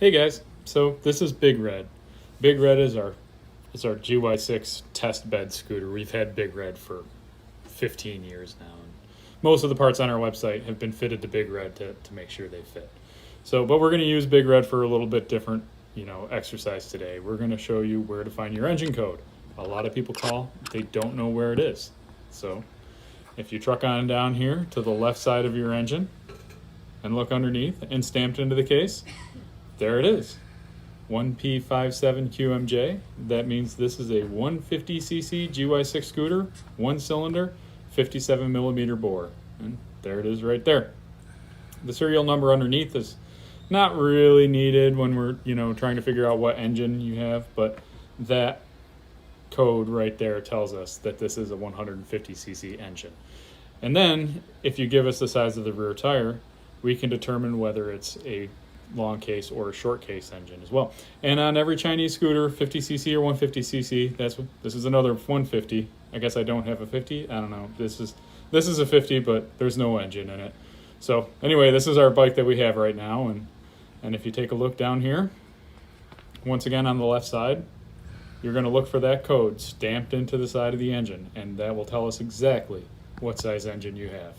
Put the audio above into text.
Hey guys, so this is Big Red. Big Red is our GY6 test bed scooter. We've had Big Red for 15 years now. And most of the parts on our website have been fitted to Big Red to make sure they fit. So, but we're going to use Big Red for a little bit different, exercise today. We're going to show you where to find your engine code. A lot of people call, they don't know where it is. So, if you truck on down here to the left side of your engine and look underneath and stamped into the case, there it is, 1P57QMJ. That means this is a 150cc GY6 scooter, one cylinder, 57 millimeter bore. And there it is right there. The serial number underneath is not really needed when we're, trying to figure out what engine you have, but that code right there tells us that this is a 150cc engine. And then if you give us the size of the rear tire, we can determine whether it's a long case or a short case engine as well. And on every Chinese scooter, 50cc or 150cc, this is another 150. I guess I don't have a 50. I don't know. This is a 50, but there's no engine in it. So anyway, this is our bike that we have right now. And if you take a look down here, once again on the left side, you're going to look for that code stamped into the side of the engine, and that will tell us exactly what size engine you have.